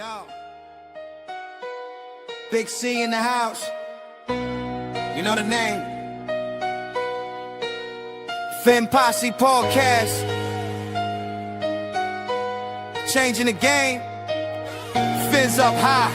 Yo, Big C in the house. You know the name. Fin Posse Podcast. Changing the game. Fins up high.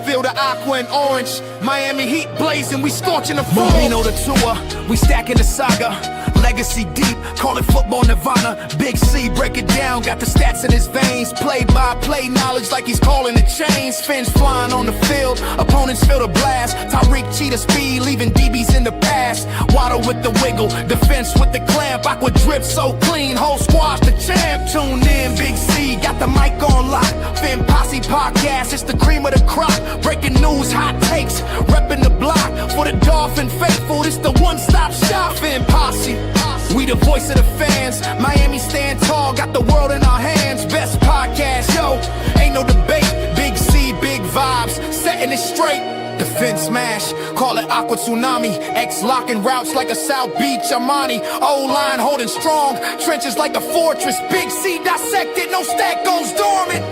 Feel the aqua and orange. Miami Heat blazing. We scorching the floor. Marino the tour. We stacking the saga. Legacy deep, call it football nirvana. Big C, break it down, got the stats in his veins. Play-by-play knowledge like he's calling the chains. Fins flying on the field, opponents feel the blast. Tyreek cheetah speed, leaving DBs in the past. Waddle with the wiggle, defense with the clamp. Aqua drip so clean, whole squash the champ. Tune in, Big C, got the mic on lock. Fin Posse Podcast, it's the cream of the crop. Breaking news, hot takes, repping the block. For the Dolphin faithful, it's the one-stop shop. Fin Posse. We the voice of the fans. Miami stand tall, got the world in our hands. Best podcast, yo, ain't no debate. Big C, big vibes, setting it straight. Defense smash, call it aqua tsunami. X locking routes like a South Beach Armani. O-line holding strong, trenches like a fortress. Big C dissected, no stack goes dormant.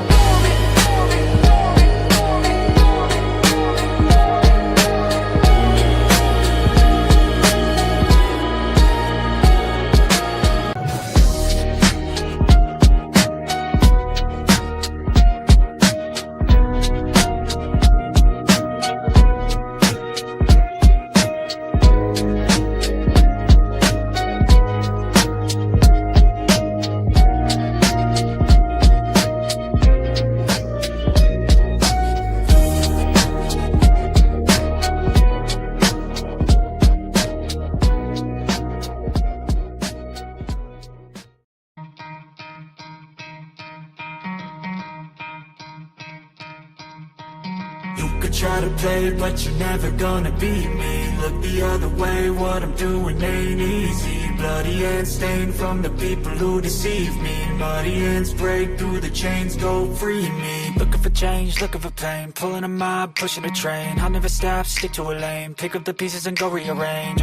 Try to play, but you're never gonna beat me. Look the other way, what I'm doing ain't easy. Bloody hands stained from the people who deceive me. Muddy hands break through the chains, go free me. Looking for change, looking for pain. Pulling a mob, pushing a train. I'll never stop, stick to a lane. Pick up the pieces and go rearrange.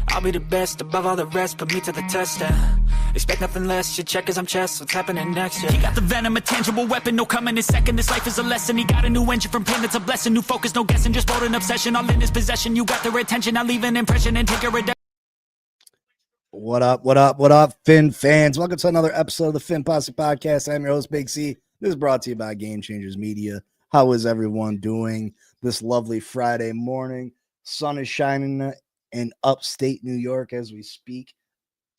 I'll be the best above all the rest, put me to the test and expect nothing less, your check is I'm chess, what's happening next, yeah. He got the venom, a tangible weapon, no coming in second. This life is a lesson, he got a new engine from pain, it's a blessing. New focus, no guessing, just bold and obsession. All in his possession, you got their attention. I'll leave an impression and take a redemption. What up, Fin fans? Welcome to another episode of the Fin Posse Podcast. I'm your host, Big C. This is brought to you by Game Changers Media. How is everyone doing this lovely Friday morning? Sun is shining in upstate New York as we speak.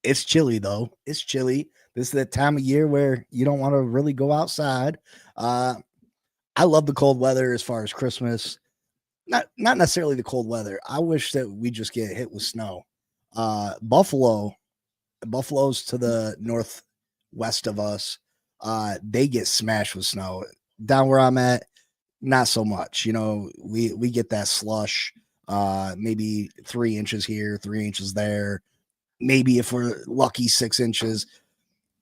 It's chilly, though. It's chilly. This is the time of year where you don't want to really go outside. I love the cold weather as far as Christmas. Not necessarily the cold weather. I wish that we just get hit with snow. Buffalo's to the northwest of us. They get smashed with snow. Down where I'm at, not so much. You know, we get that slush. Maybe 3 inches here, 3 inches there. Maybe if we're lucky, 6 inches.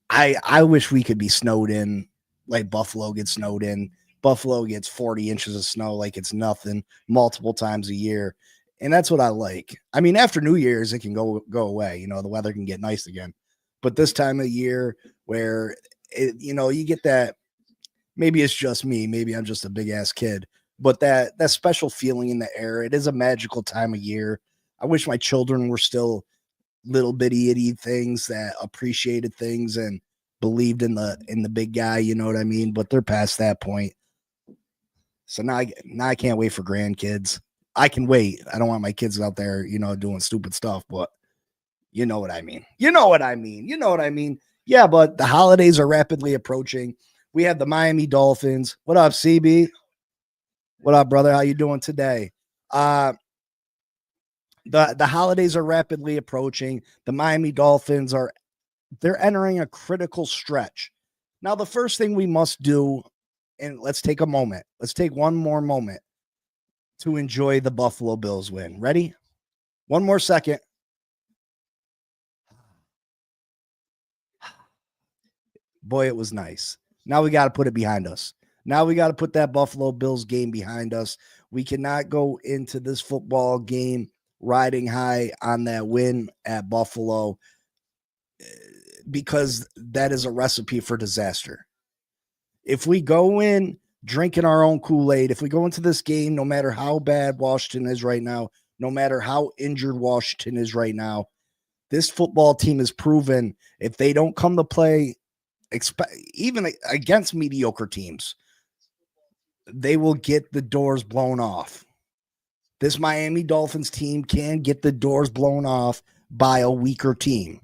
I wish we could be snowed in like Buffalo gets snowed in. Buffalo gets 40 inches of snow like it's nothing multiple times a year. And that's what I like. I mean, after New Year's, it can go away. You know, the weather can get nice again. But this time of year where, you get that, maybe it's just me. Maybe I'm just a big-ass kid. But that special feeling in the air, it is a magical time of year. I wish my children were still little bitty itty things that appreciated things and believed in the big guy, you know what I mean? But they're past that point. So now I can't wait for grandkids. I can wait. I don't want my kids out there, doing stupid stuff, but you know what I mean. Yeah, but the holidays are rapidly approaching. We have the Miami Dolphins. What up, CB? What up, brother? How you doing today? The holidays are rapidly approaching. The Miami Dolphins they're entering a critical stretch. Now, the first thing we must do, and let's take a moment. Let's take one more moment to enjoy the Buffalo Bills win. Ready? One more second. Boy, it was nice. Now we got to put it behind us. Now we got to put that Buffalo Bills game behind us. We cannot go into this football game riding high on that win at Buffalo because that is a recipe for disaster. If we go in drinking our own Kool-Aid. If we go into this game, no matter how bad Washington is right now, no matter how injured Washington is right now, this football team has proven if they don't come to play, even against mediocre teams, they will get the doors blown off. This Miami Dolphins team can get the doors blown off by a weaker team.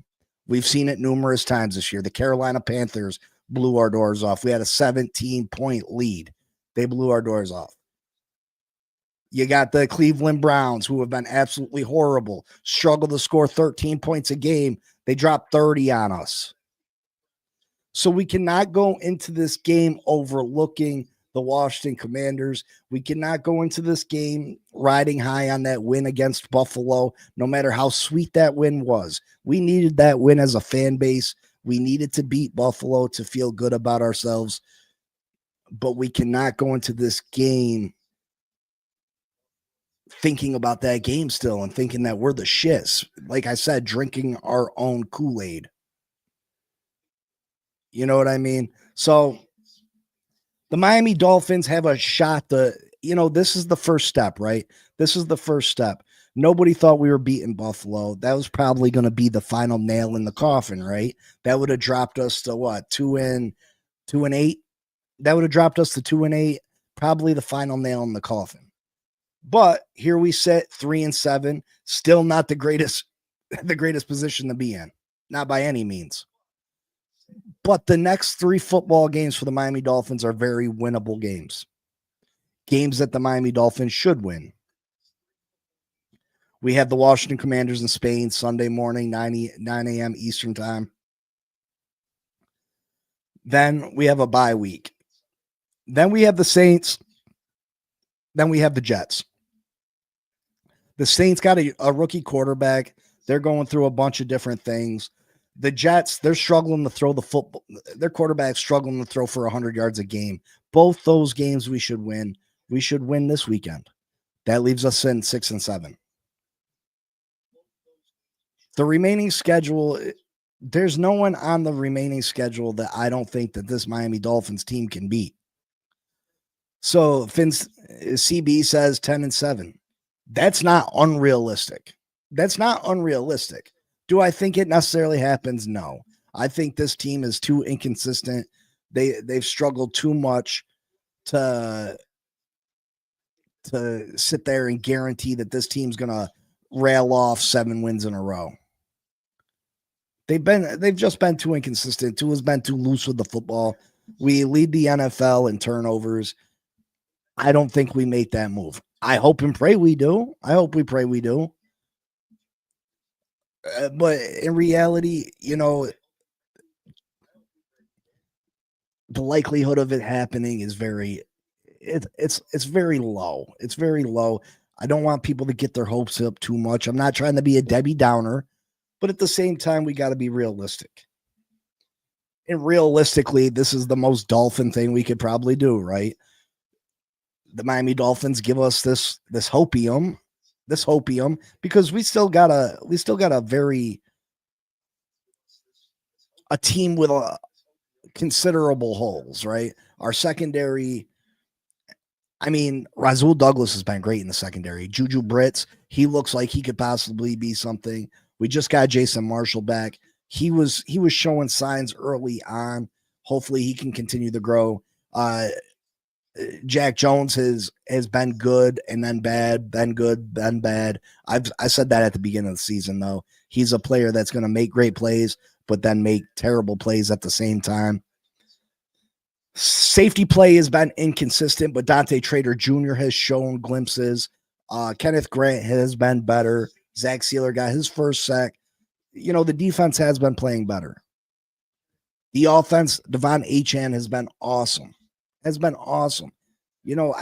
We've seen it numerous times this year. The Carolina Panthers blew our doors off. We had a 17-point lead. They blew our doors off. You got the Cleveland Browns, who have been absolutely horrible, struggle to score 13 points a game. They dropped 30 on us. So we cannot go into this game overlooking the Washington Commanders. We cannot go into this game riding high on that win against Buffalo, no matter how sweet that win was. We needed that win as a fan base. We needed to beat Buffalo to feel good about ourselves. But we cannot go into this game thinking about that game still and thinking that we're the shits. Like I said, drinking our own Kool-Aid. You know what I mean? So the Miami Dolphins have a shot to, this is the first step, right? This is the first step. Nobody thought we were beating Buffalo. That was probably going to be the final nail in the coffin, right? That would have dropped us to what? 2-8. That would have dropped us to 2-8, probably the final nail in the coffin. But here we sit 3-7, still not the greatest position to be in, not by any means. But the next 3 football games for the Miami Dolphins are very winnable games. Games that the Miami Dolphins should win. We have the Washington Commanders in Spain Sunday morning, 9 a.m. Eastern time. Then we have a bye week. Then we have the Saints. Then we have the Jets. The Saints got a rookie quarterback. They're going through a bunch of different things. The Jets, they're struggling to throw the football. Their quarterback's struggling to throw for 100 yards a game. Both those games we should win. We should win this weekend. That leaves us in 6-7. The remaining schedule, there's no one on the remaining schedule that I don't think that this Miami Dolphins team can beat. So PHINS CB says 10-7. That's not unrealistic. Do I think it necessarily happens? No. I think this team is too inconsistent. They've struggled too much to sit there and guarantee that this team's gonna rail off 7 wins in a row. They've just been too inconsistent. Tua's been too loose with the football. We lead the NFL in turnovers. I don't think we make that move. I hope and pray we do. But in reality, the likelihood of it happening is it's very low. It's very low. I don't want people to get their hopes up too much. I'm not trying to be a Debbie Downer, but at the same time, we got to be realistic. And realistically, this is the most Dolphin thing we could probably do, right? The Miami Dolphins give us this hopium, because we still got a team with considerable holes, right? Our secondary, Rasul Douglas has been great in the secondary. Juju Brits, he looks like he could possibly be something. We just got Jason Marshall back. He was showing signs early on. Hopefully he can continue to grow. Jack Jones has been good and then bad, then good, then bad. I said that at the beginning of the season, though. He's a player that's going to make great plays, but then make terrible plays at the same time. Safety play has been inconsistent, but Dante Trader Jr. has shown glimpses. Kenneth Grant has been better. Zach Sealer got his first sack. The defense has been playing better. The offense, Devon Achane has been awesome. I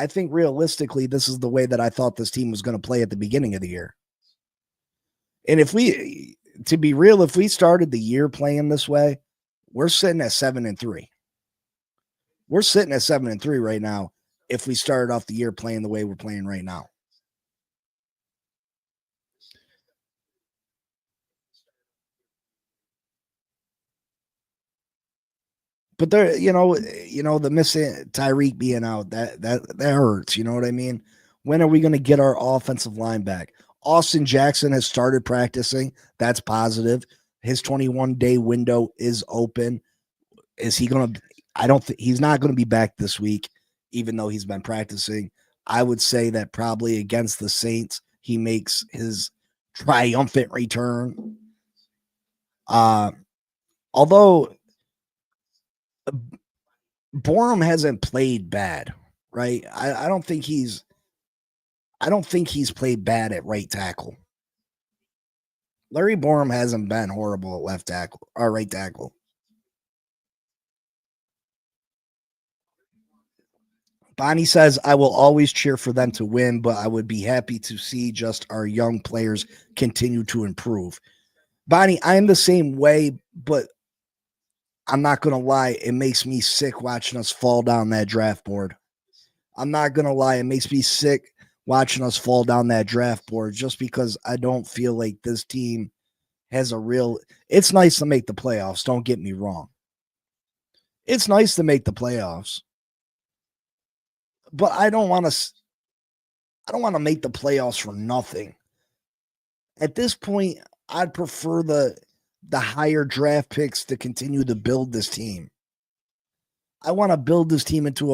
think realistically, this is the way that I thought this team was going to play at the beginning of the year. And if we started the year playing this way, we're sitting at 7-3. We're sitting at 7-3 right now if we started off the year playing the way we're playing right now. But there, the missing Tyreek being out, that hurts. You know what I mean? When are we going to get our offensive line back? Austin Jackson has started practicing. That's positive. His 21-day window is open. Is he going to? I don't think he's not going to be back this week, even though he's been practicing. I would say that probably against the Saints, he makes his triumphant return. Although Borum hasn't played bad, right? I don't think he's played bad at right tackle. Larry Borum hasn't been horrible at left tackle or right tackle. Bonnie says, I will always cheer for them to win, but I would be happy to see just our young players continue to improve. Bonnie, I am the same way, but I'm not going to lie. It makes me sick watching us fall down that draft board. I'm not going to lie. It makes me sick watching us fall down that draft board just because I don't feel like this team has a real. It's nice to make the playoffs. Don't get me wrong. It's nice to make the playoffs. But I don't want to make the playoffs for nothing. At this point, I'd prefer the higher draft picks to continue to build this team. I want to build this team into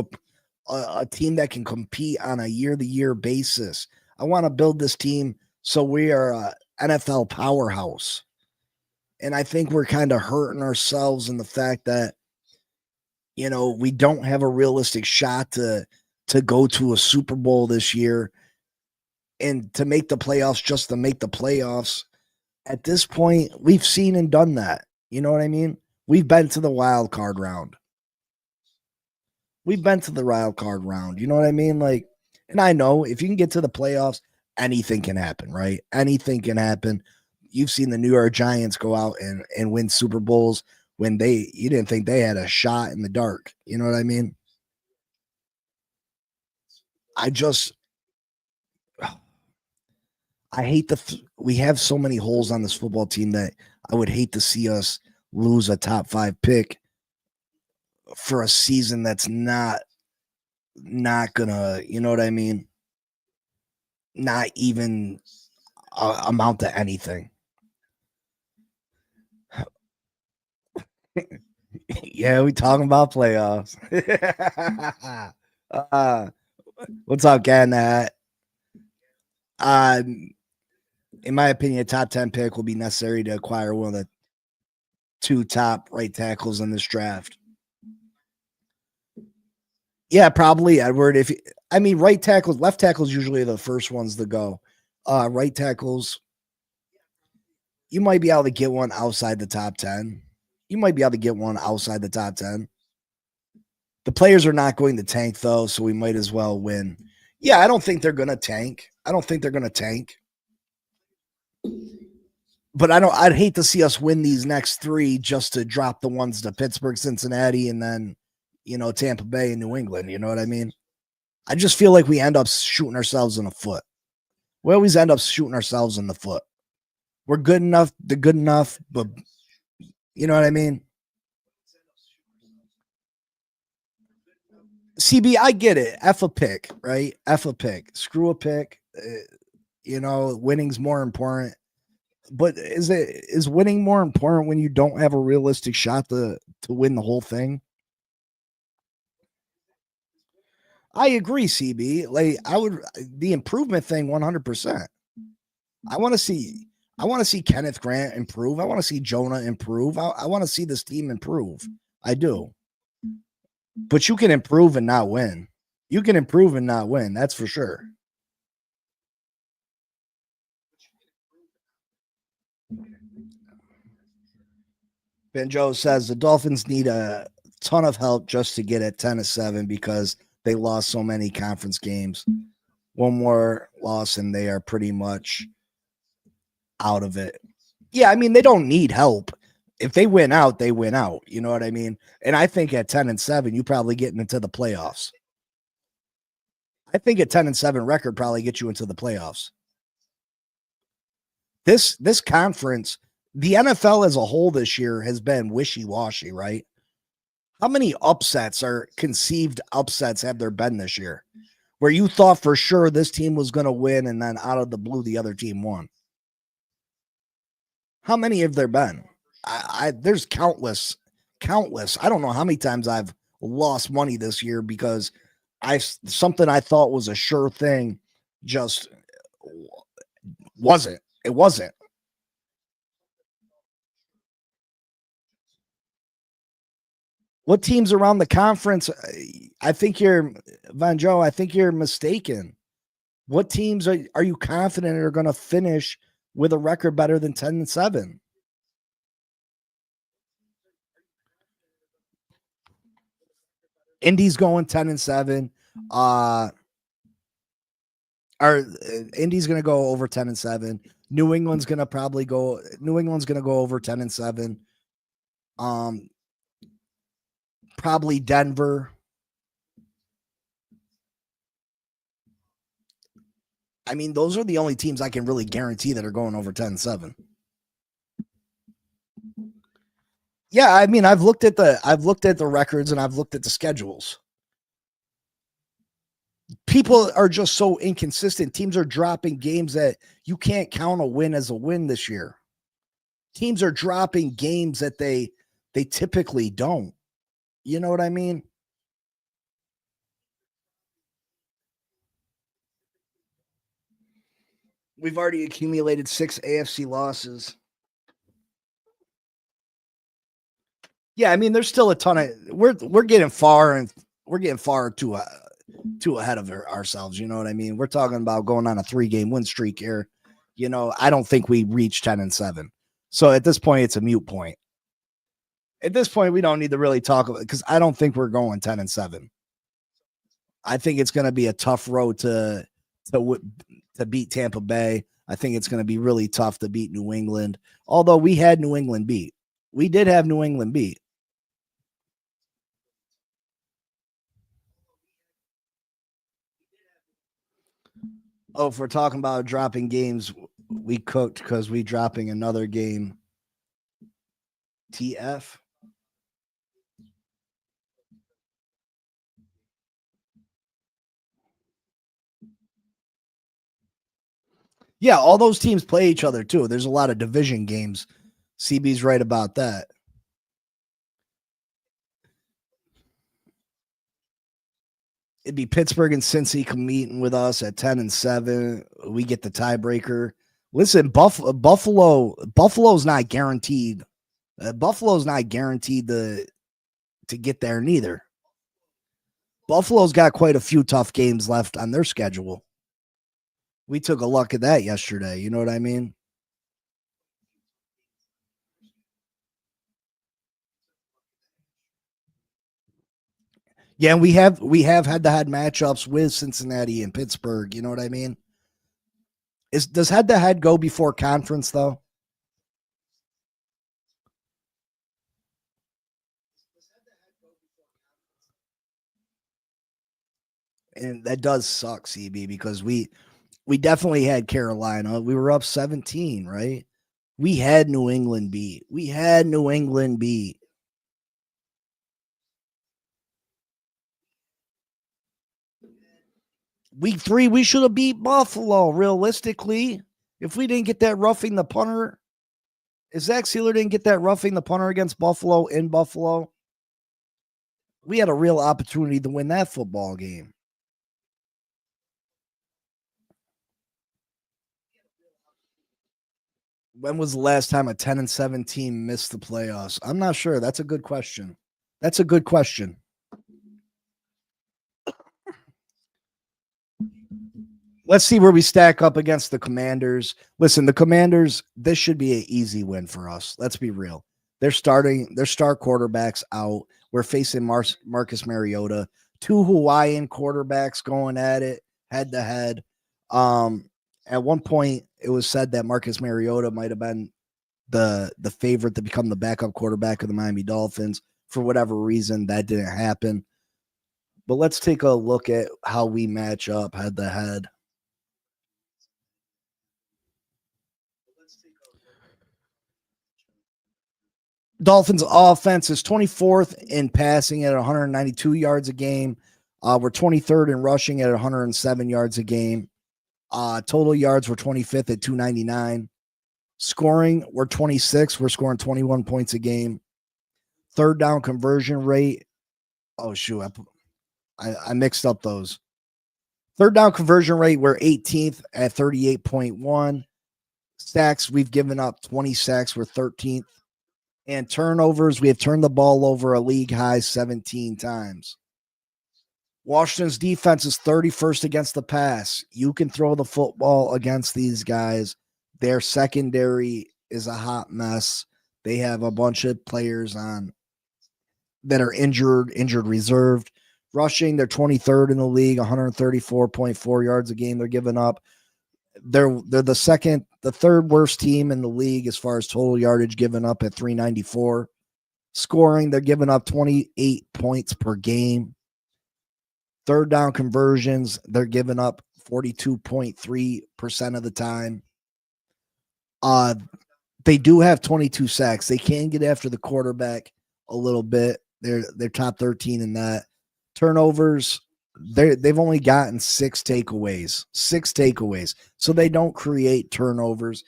a team that can compete on a year-to-year basis. I want to build this team so we are an NFL powerhouse. And I think we're kind of hurting ourselves in the fact that, we don't have a realistic shot to go to a Super Bowl this year and to make the playoffs just to make the playoffs. At this point, we've seen and done that. You know what I mean? We've been to the wild card round. You know what I mean? Like, and I know if you can get to the playoffs, anything can happen, right? Anything can happen. You've seen the New York Giants go out and win Super Bowls when you didn't think they had a shot in the dark. You know what I mean? I hate we have so many holes on this football team that I would hate to see us lose a top 5 pick for a season that's not gonna, you know what I mean? Not even amount to anything. Yeah, we talking about playoffs. What's up, Ganat? In my opinion, a top 10 pick will be necessary to acquire one of the 2 top right tackles in this draft. Yeah, probably Edward. Right tackles, left tackles usually are the first ones to go. Right tackles, you might be able to get one outside the top 10. The players are not going to tank, though, so we might as well win. Yeah, I don't think they're going to tank. But I'd hate to see us win these next 3 just to drop the ones to Pittsburgh, Cincinnati, and then, Tampa Bay and New England. You know what I mean? I just feel like we end up shooting ourselves in the foot. We always end up shooting ourselves in the foot. We're good enough, but you know what I mean? CB, I get it. F a pick, right? F a pick. Screw a pick. Winning's more important. But is winning more important when you don't have a realistic shot to win the whole thing? I agree, CB. Like the improvement thing 100%. I want to see Kenneth Grant improve. I want to see Jonah improve. I want to see this team improve. I do. But you can improve and not win. That's for sure. Ben Joe says the Dolphins need a ton of help just to get at 10-7 because they lost so many conference games. One more loss and they are pretty much out of it. Yeah, they don't need help. If they win out, they win out. You know what I mean? And I think at 10-7, you probably getting into the playoffs. I think a 10-7 record probably gets you into the playoffs. This conference, the NFL as a whole this year has been wishy-washy, right? How many upsets or conceived upsets have there been this year where you thought for sure this team was going to win and then out of the blue the other team won? How many have there been? There's countless. I don't know how many times I've lost money this year because something I thought was a sure thing just wasn't. It wasn't. What teams around the conference? I think you're Van Joe. I think you're mistaken. What teams are you confident are going to finish with a record better than 10-7? Indy's going 10-7. Indy's going to go over 10-7. New England's going to go over 10-7. Probably Denver. I mean, those are the only teams I can really guarantee that are going over 10-7. Yeah, I mean, I've looked at the records and I've looked at the schedules. People are just so inconsistent. Teams are dropping games that you can't count a win as a win this year. Teams are dropping games that they typically don't. You know what I mean? We've already accumulated 6 AFC losses. Yeah, I mean, there's still a ton of we're getting far and we're getting far too ahead of ourselves. You know what I mean? We're talking about going on a 3-game win streak here. You know, I don't think we reached 10-7. So at this point, it's a moot point. At this point, we don't need to really talk about it because I don't think we're going 10-7. I think it's going to be a tough road to beat Tampa Bay. I think it's going to be really tough to beat New England. Although we had New England beat. We did have New England beat. Oh, if we're talking about dropping games, we cooked because we dropping another game. TF. Yeah, all those teams play each other too. There's a lot of division games. CB's right about that. It'd be Pittsburgh and Cincy meeting with us at 10-7. We get the tiebreaker. Listen, Buffalo's not guaranteed. Buffalo's not guaranteed to get there neither. Buffalo's got quite a few tough games left on their schedule. We took a look at that yesterday. You know what I mean? Yeah, we have head-to-head matchups with Cincinnati and Pittsburgh. You know what I mean? Does head-to-head go before conference though? And that does suck, CB, because we definitely had Carolina. We were up 17, right? We had New England beat. Week 3, we should have beat Buffalo, realistically. If we didn't get that roughing the punter, if Zach Sealer didn't get that roughing the punter against Buffalo in Buffalo, we had a real opportunity to win that football game. When was the last time a 10-7 team missed the playoffs? I'm not sure. That's a good question. Let's see where we stack up against the Commanders. Listen, the Commanders, this should be an easy win for us. Let's be real. Their star quarterbacks out. We're facing Marcus Mariota, 2 Hawaiian quarterbacks going at it head to head. At one point, it was said that Marcus Mariota might have been the favorite to become the backup quarterback of the Miami Dolphins. For whatever reason, that didn't happen. But let's take a look at how we match up head to head. Dolphins offense is 24th in passing at 192 yards a game. We're 23rd in rushing at 107 yards a game. Total yards, we're 25th at 299. Scoring, we're 26th. We're scoring 21 points a game. Third down conversion rate. Oh, shoot. I mixed up those. Third down conversion rate, we're 18th at 38.1. Sacks, we've given up 20 sacks. We're 13th. And turnovers, we have turned the ball over a league high 17 times. Washington's defense is 31st against the pass. You can throw the football against these guys. Their secondary is a hot mess. They have a bunch of players on that are injured reserved. Rushing, they're 23rd in the league, 134.4 yards a game they're giving up. They're the third worst team in the league as far as total yardage given up at 394. Scoring, they're giving up 28 points per game. Third down conversions, they're giving up 42.3% of the time. They do have 22 sacks. They can get after the quarterback a little bit. They're top 13 in that. Turnovers, they've only gotten 6 takeaways. So they don't create turnovers.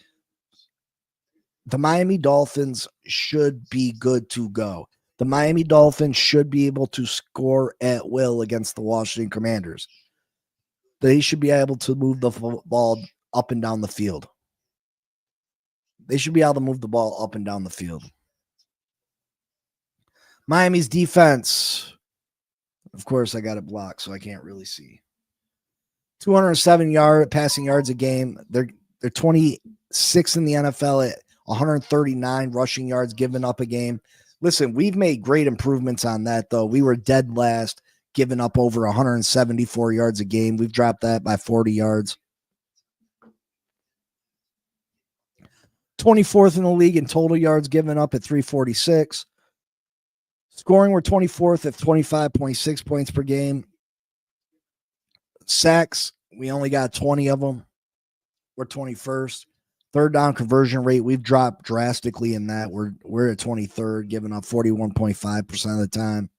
The Miami Dolphins should be good to go. The Miami Dolphins should be able to score at will against the Washington Commanders. They should be able to move the ball up and down the field. Miami's defense. Of course, I got it blocked, so I can't really see. 207 passing yards a game. They're 26 in the NFL at 139 rushing yards given up a game. Listen, we've made great improvements on that, though. We were dead last, giving up over 174 yards a game. We've dropped that by 40 yards. 24th in the league in total yards given up at 346. Scoring, we're 24th at 25.6 points per game. Sacks, we only got 20 of them. We're 21st. Third down conversion rate, we've dropped drastically in that. We're at 23rd, giving up 41.5% of the time.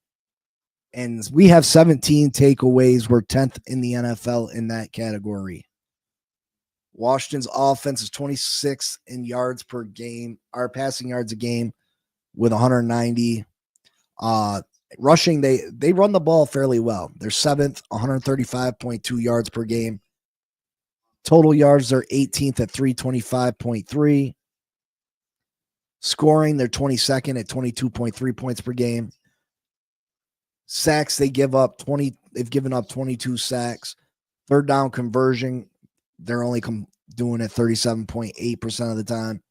And we have 17 takeaways. We're 10th in the NFL in that category. Washington's offense is 26th in yards per game, our passing yards a game with 190. Rushing, they run the ball fairly well. They're 7th, 135.2 yards per game. Total yards, they're 18th at 325.3. Scoring, they're 22nd at 22.3 points per game. Sacks, they've given up 22 sacks. Third down conversion, they're only doing it 37.8% of the time.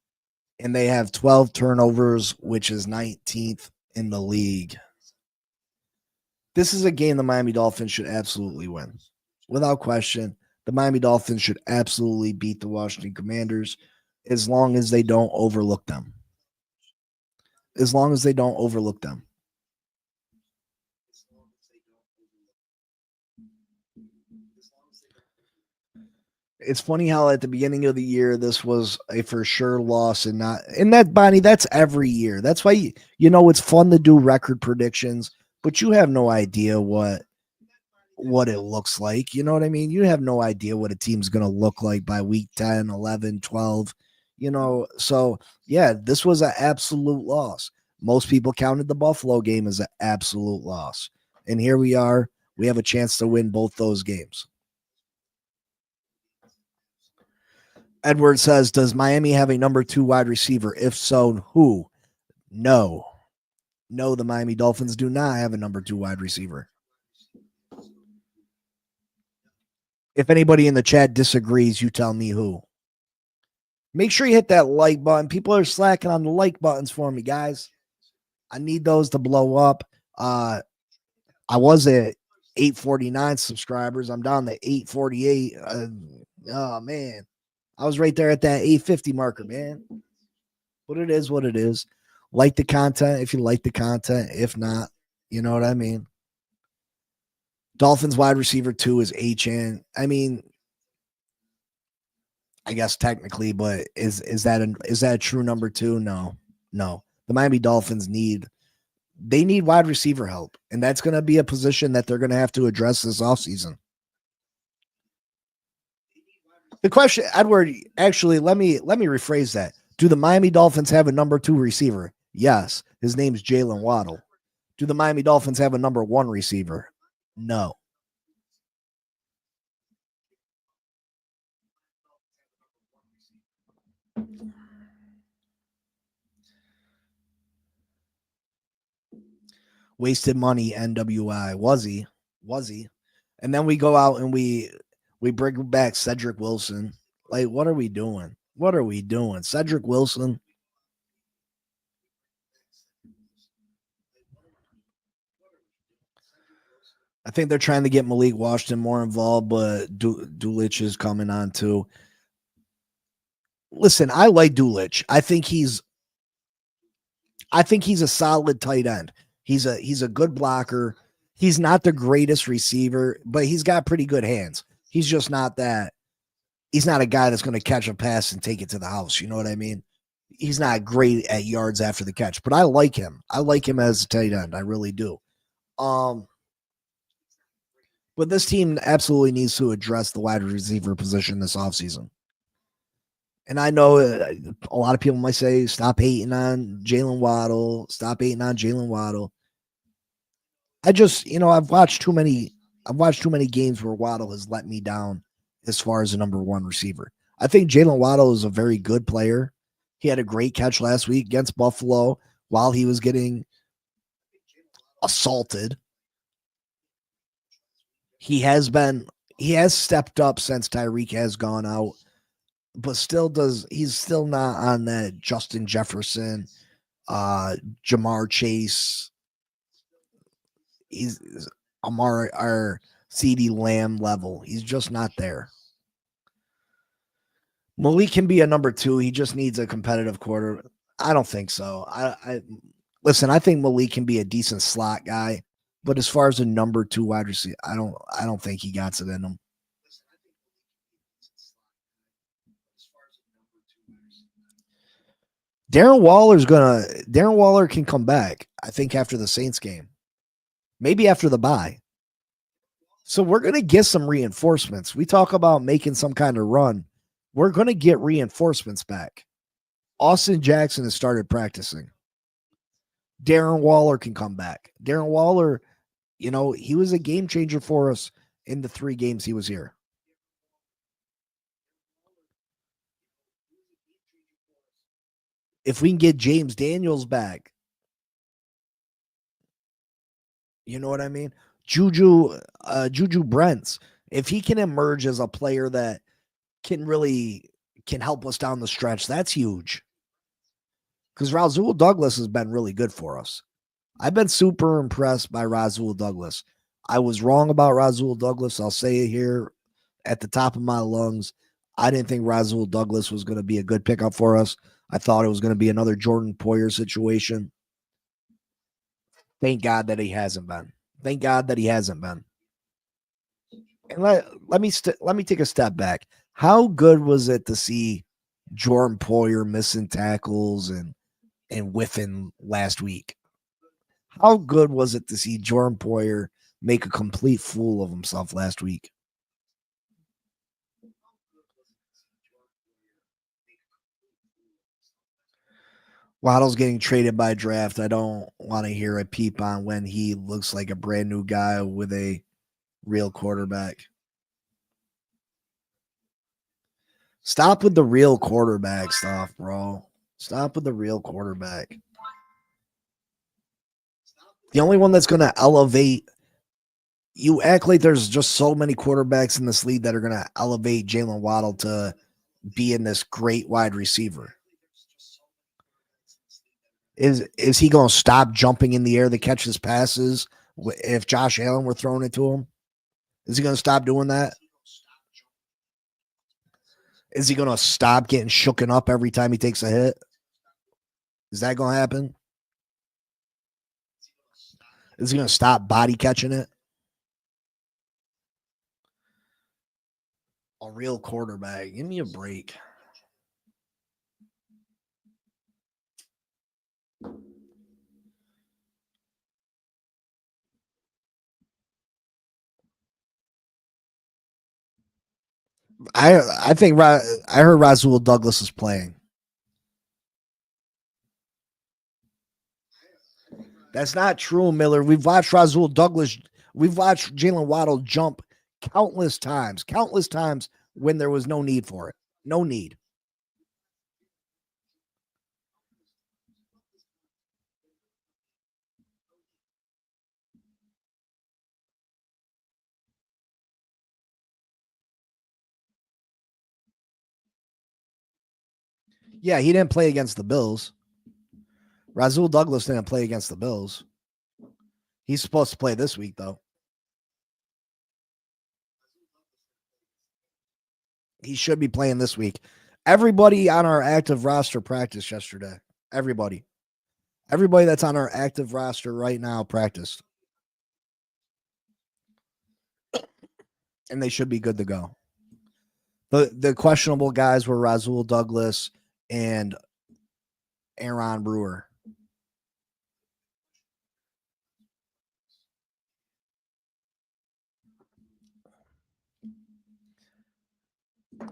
And they have 12 turnovers, which is 19th in the league. This is a game the Miami Dolphins should absolutely win. Without question, the Miami Dolphins should absolutely beat the Washington Commanders as long as they don't overlook them. It's funny how at the beginning of the year, this was a for sure loss and that, Bonnie, that's every year. That's why, it's fun to do record predictions, but you have no idea what it looks like. You know what I mean? You have no idea what a team's going to look like by week 10, 11, 12, So yeah, this was an absolute loss. Most people counted the Buffalo game as an absolute loss. And here we are. We have a chance to win both those games. Edward says, does Miami have a number 2 wide receiver? If so, who? No, the Miami Dolphins do not have a number 2 wide receiver. If anybody in the chat disagrees, you tell me who. Make sure you hit that like button. People are slacking on the like buttons for me, guys. I need those to blow up. I was at 849 subscribers. I'm down to 848. Oh, man. I was right there at that 850 marker, man. But it is what it is. Like the content if you like the content. If not, you know what I mean? Dolphins wide receiver 2 is H.N. I mean, I guess technically, but is that a true number 2? No. the Miami Dolphins need wide receiver help, and that's going to be a position that they're going to have to address this offseason. The question, Edward, actually, let me rephrase that. Do the Miami Dolphins have a number 2 receiver? Yes. His name's Jalen Waddle. Do the Miami Dolphins have a number 1 receiver? No. Wasted money, NWI. Was he? And then we go out and we bring back Cedric Wilson. Like, what are we doing? Cedric Wilson. I think they're trying to get Malik Washington more involved, but Dulich is coming on too. Listen, I like Dulich. I think he's a solid tight end. He's a good blocker. He's not the greatest receiver, but he's got pretty good hands. He's just not that. He's not a guy that's going to catch a pass and take it to the house. You know what I mean? He's not great at yards after the catch, but I like him. I like him as a tight end. I really do. But this team absolutely needs to address the wide receiver position this offseason. And I know a lot of people might say, stop hating on Jalen Waddle. I just, I've watched too many games where Waddle has let me down as far as a number 1 receiver. I think Jalen Waddle is a very good player. He had a great catch last week against Buffalo while he was getting assaulted. He has stepped up since Tyreek has gone out, but he's still not on that Justin Jefferson, Jamar Chase, he's Amar or CeeDee Lamb level. He's just not there. Malik can be a number 2. He just needs a competitive quarter. I don't think so. Listen, I think Malik can be a decent slot guy, but as far as a number 2 wide receiver, I don't think he got it in him. Darren Waller can come back, I think, after the Saints game. Maybe after the bye. So we're going to get some reinforcements. We talk about making some kind of run. We're going to get reinforcements back. Austin Jackson has started practicing. Darren Waller can come back. Darren Waller, he was a game changer for us in the 3 games he was here. If we can get James Daniels back, you know what I mean? Juju Brents, if he can emerge as a player that can help us down the stretch, that's huge. Because Rasul Douglas has been really good for us. I've been super impressed by Rasul Douglas. I was wrong about Rasul Douglas. I'll say it here at the top of my lungs. I didn't think Rasul Douglas was going to be a good pickup for us. I thought it was going to be another Jordan Poyer situation. Thank God that he hasn't been. And let me take a step back. How good was it to see Jordan Poyer missing tackles and whiffing last week? How good was it to see Jordan Poyer make a complete fool of himself last week? Waddle's getting traded by draft. I don't want to hear a peep on when he looks like a brand new guy with a real quarterback. Stop with the real quarterback stuff, bro. Stop with the real quarterback. The only one that's going to elevate, you act like there's just so many quarterbacks in this league that are going to elevate Jalen Waddle to being this great wide receiver. Is he going to stop jumping in the air to catch his passes if Josh Allen were throwing it to him? Is he going to stop doing that? Is he going to stop getting shooken up every time he takes a hit? Is that going to happen? Is he going to stop body catching it? A real quarterback. Give me a break. I think I heard Rasul Douglas is playing. That's not true, Miller. We've watched Rasul Douglas. We've watched Jalen Waddle jump countless times when there was no need for it. No need. Yeah, he didn't play against the Bills. Rasul Douglas didn't play against the Bills. He's supposed to play this week, though. He should be playing this week. Everybody on our active roster practiced yesterday. Everybody that's on our active roster right now practiced. And they should be good to go. The questionable guys were Rasul Douglas and Aaron Brewer.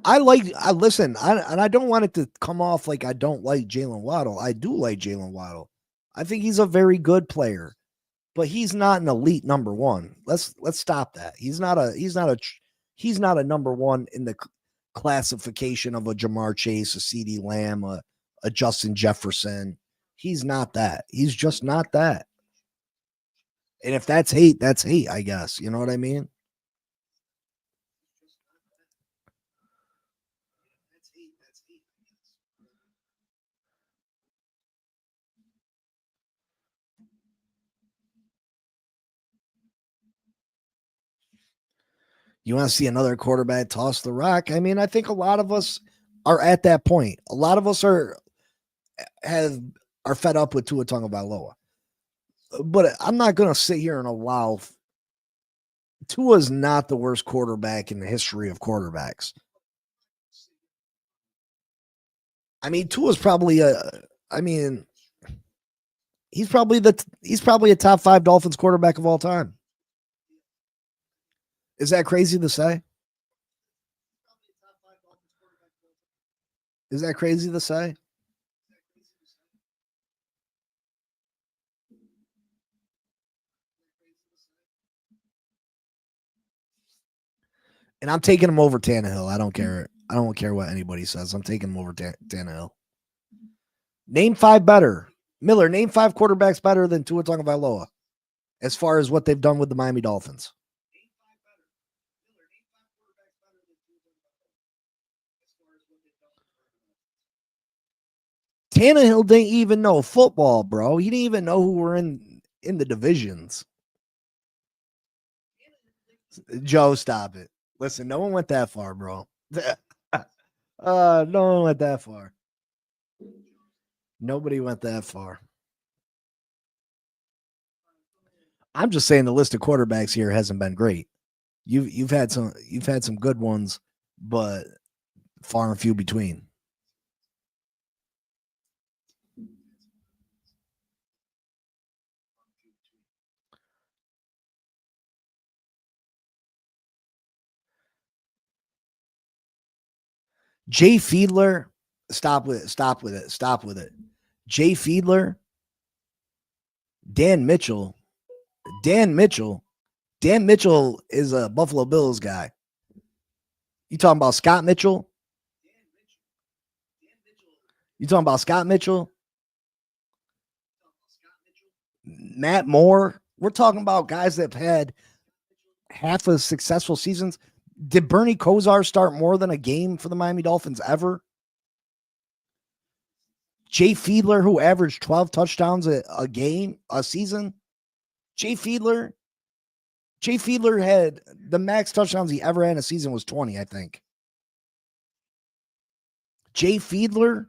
Listen, and I don't want it to come off like I don't like Jalen Waddle. I do like Jalen Waddle. I think he's a very good player, but he's not an elite number one. Let's stop that. He's not a number one in the classification of a Jamar Chase, a CD Lamb, a Justin Jefferson. He's not that. He's just not that. And if that's hate, that's hate, I guess. You know what I mean? You want to see another quarterback toss the rock? I mean, I think a lot of us are at that point. A lot of us are fed up with Tua Tagovailoa. But I'm not going to sit here and allow Tua's not the worst quarterback in the history of quarterbacks. I mean, Tua's probably he's probably a top 5 Dolphins quarterback of all time. Is that crazy to say? Is that crazy to say? And I'm taking him over Tannehill. I don't care. I don't care what anybody says. I'm taking him over Tannehill. Name 5 better. Miller, name 5 quarterbacks better than Tua Tagovailoa as far as what they've done with the Miami Dolphins. Tannehill didn't even know football, bro. He didn't even know who were in the divisions. Joe, stop it. Listen, no one went that far, bro. No one went that far. Nobody went that far. I'm just saying the list of quarterbacks here hasn't been great. You've had some good ones, but far and few between. Jay Fiedler, stop with it. Jay Fiedler, Dan Mitchell is a Buffalo Bills guy. You talking about Scott Mitchell? You talking about Scott Mitchell? Matt Moore? We're talking about guys that have had half of successful seasons. Did Bernie Kosar start more than a game for the Miami Dolphins ever? Jay Fiedler, who averaged 12 touchdowns a season. Jay Fiedler had the max touchdowns he ever had in a season was 20, I think. Jay Fiedler,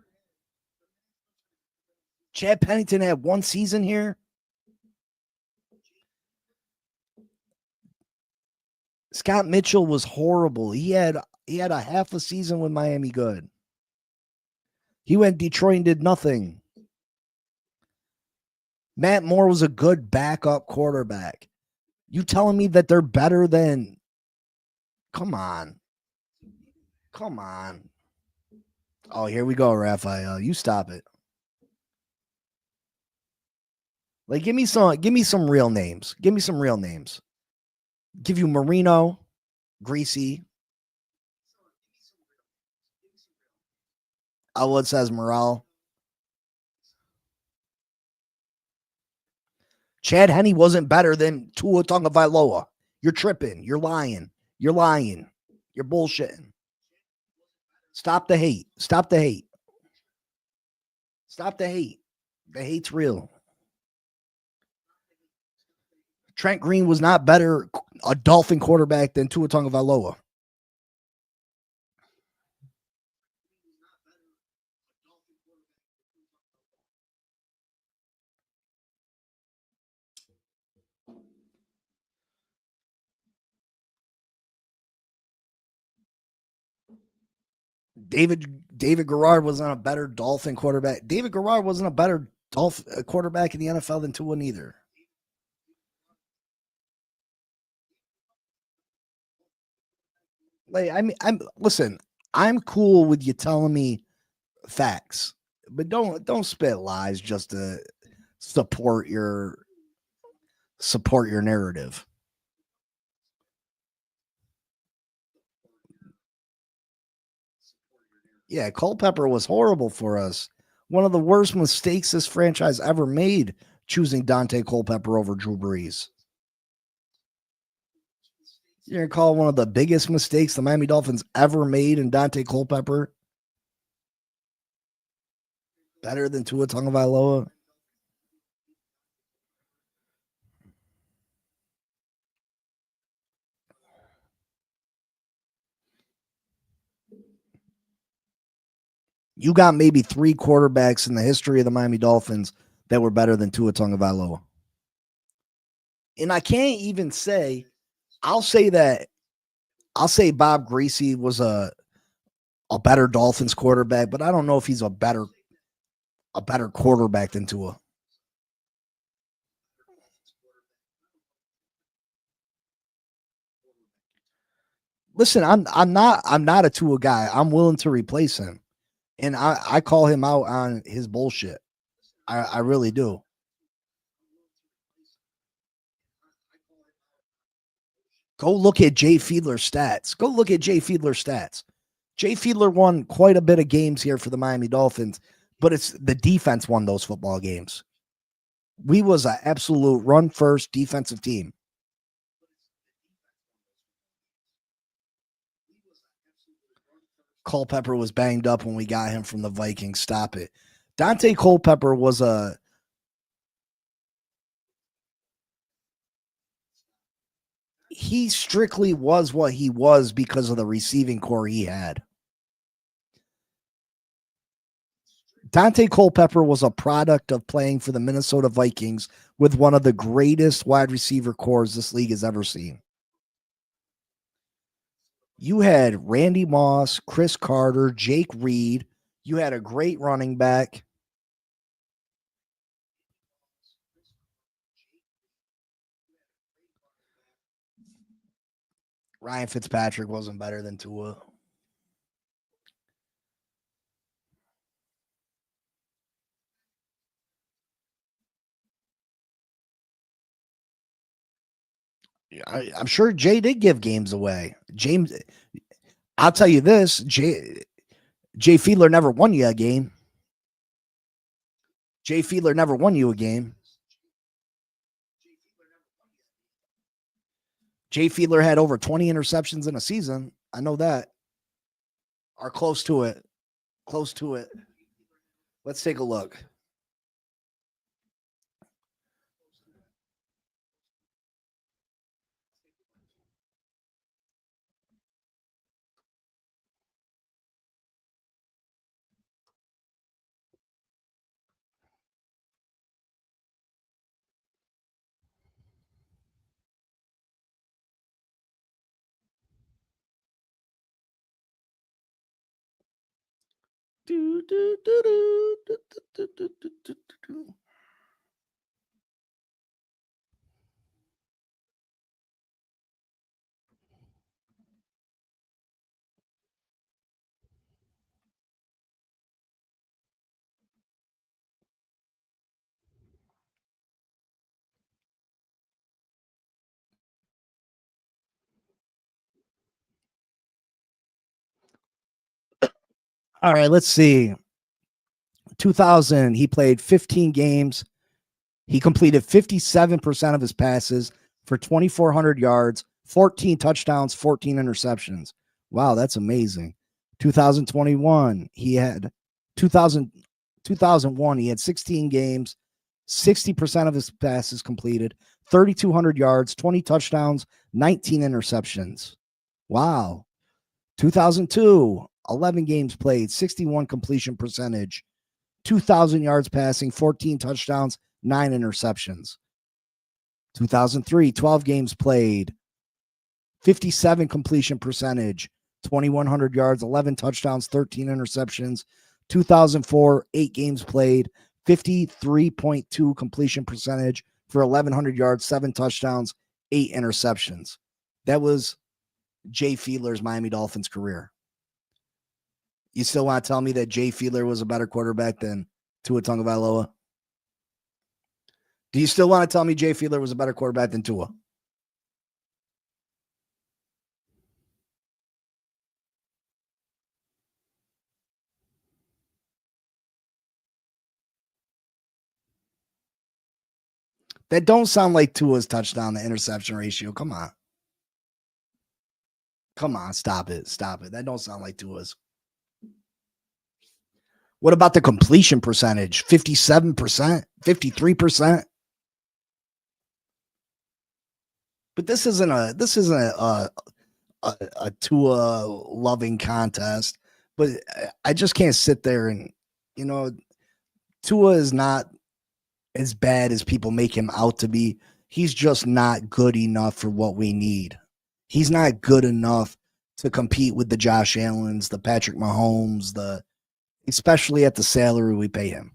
Chad Pennington had one season here. Scott Mitchell was horrible. He had a half a season with Miami good. He went Detroit and did nothing. Matt Moore was a good backup quarterback. You telling me that they're better than? Come on. Come on. Oh, here we go, Raphael. You stop it. Like, give me some real names. Give me some real names. Give you Marino, Greasy. Elwood says Morale. Chad Henne wasn't better than Tua Tagovailoa. You're tripping. You're lying. You're lying. You're bullshitting. Stop the hate. Stop the hate. Stop the hate. The hate's real. Trent Green was not better a Dolphin quarterback than Tua Tagovailoa. David Garrard wasn't a better Dolphin quarterback. David Garrard wasn't a better Dolphin quarterback in the NFL than Tua either. Like, I mean, listen. I'm cool with you telling me facts, but don't spit lies just to support your narrative. Yeah, Culpepper was horrible for us. One of the worst mistakes this franchise ever made, choosing Dante Culpepper over Drew Brees. You're gonna call one of the biggest mistakes the Miami Dolphins ever made in Dante Culpepper better than Tua Tagovailoa? You got maybe 3 quarterbacks in the history of the Miami Dolphins that were better than Tua Tagovailoa. And I can't even say, I'll say Bob Greasy was a better Dolphins quarterback, but I don't know if he's a better quarterback than Tua. Listen, I'm not a Tua guy. I'm willing to replace him. And I call him out on his bullshit. I really do. Go look at Jay Fiedler's stats. Jay Fiedler won quite a bit of games here for the Miami Dolphins, but it's the defense won those football games. We was an absolute run first defensive team. Culpepper was banged up when we got him from the Vikings. Stop it. Dante Culpepper was he strictly was what he was because of the receiving core he had. Dante Culpepper was a product of playing for the Minnesota Vikings with one of the greatest wide receiver cores this league has ever seen. You had Randy Moss, Chris Carter, Jake Reed. You had a great running back. Ryan Fitzpatrick wasn't better than Tua. I'm sure Jay did give games away. James, I'll tell you this: Jay Fiedler never won you a game. Jay Fiedler never won you a game. Jay Fiedler had over 20 interceptions in a season. I know that. Are close to it. Close to it. Let's take a look. All right, let's see. 2000, he played 15 games. He completed 57% of his passes for 2,400 yards, 14 touchdowns, 14 interceptions. Wow, that's amazing. 2021, he had 2001, he had 16 games, 60% of his passes completed, 3,200 yards, 20 touchdowns, 19 interceptions. Wow. 2002, 11 games played, 61 completion percentage, 2,000 yards passing, 14 touchdowns, 9 interceptions. 2003, 12 games played, 57 completion percentage, 2,100 yards, 11 touchdowns, 13 interceptions. 2004, 8 games played, 53.2 completion percentage for 1,100 yards, 7 touchdowns, 8 interceptions. That was Jay Fiedler's Miami Dolphins career. You still want to tell me that Jay Fiedler was a better quarterback than Tua Tagovailoa? Do you still want to tell me Jay Fiedler was a better quarterback than Tua? That don't sound like Tua's touchdown to interception ratio. Come on. Come on, stop it. Stop it. That don't sound like Tua's. What about the completion percentage? 57%, 53%? But this isn't a Tua loving contest. But I just can't sit there and, Tua is not as bad as people make him out to be. He's just not good enough for what we need. He's not good enough to compete with the Josh Allens, the Patrick Mahomes, especially at the salary we pay him.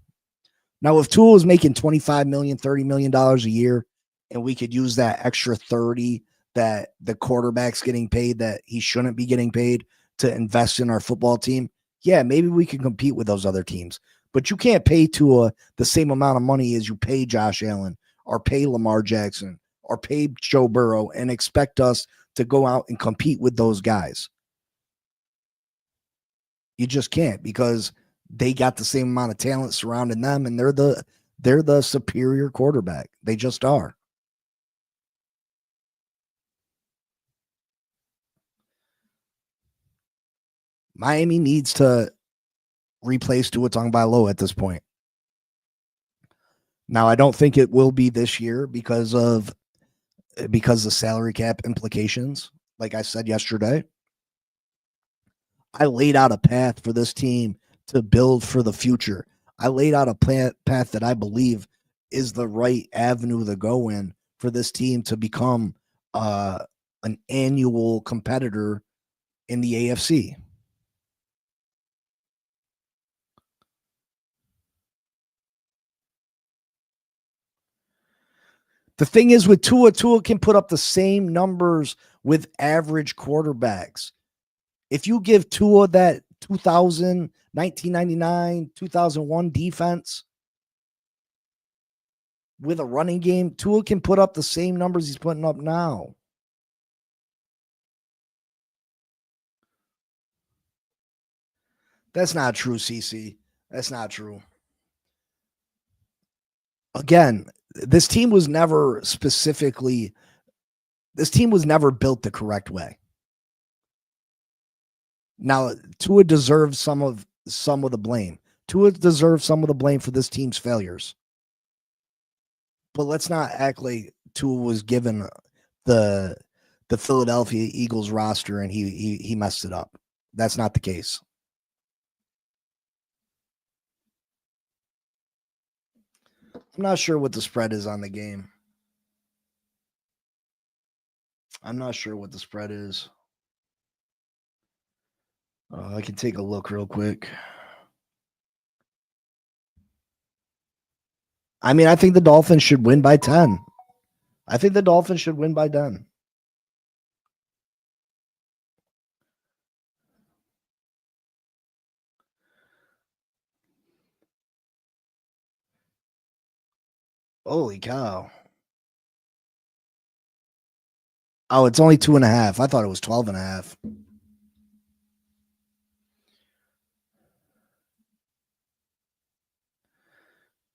Now, if Tua was making $25 million, $30 million a year, and we could use that extra 30 that the quarterback's getting paid that he shouldn't be getting paid to invest in our football team, yeah, maybe we can compete with those other teams. But you can't pay Tua the same amount of money as you pay Josh Allen or pay Lamar Jackson or pay Joe Burrow and expect us to go out and compete with those guys. You just can't, because they got the same amount of talent surrounding them, and they're the superior quarterback. They just are. Miami needs to replace Tua Tagovailoa at this point. Now, I don't think it will be this year because of the salary cap implications. Like I said yesterday, I laid out a path for this team to build for the future. I laid out a path that I believe is the right avenue to go in for this team to become an annual competitor in the AFC. The thing is with Tua can put up the same numbers with average quarterbacks. If you give Tua that 2000, 1999, 2001 defense with a running game, Tua can put up the same numbers he's putting up now. That's not true, CC. That's not true. Again, this team was never built the correct way. Now, Tua deserves some of the blame. Tua deserves some of the blame for this team's failures. But let's not act like Tua was given the Philadelphia Eagles roster and he messed it up. That's not the case. I'm not sure what the spread is on the game. I'm not sure what the spread is. I can take a look real quick. I mean, I think the Dolphins should win by 10. I think the Dolphins should win by 10. Holy cow. Oh, it's only 2.5. I thought it was 12.5.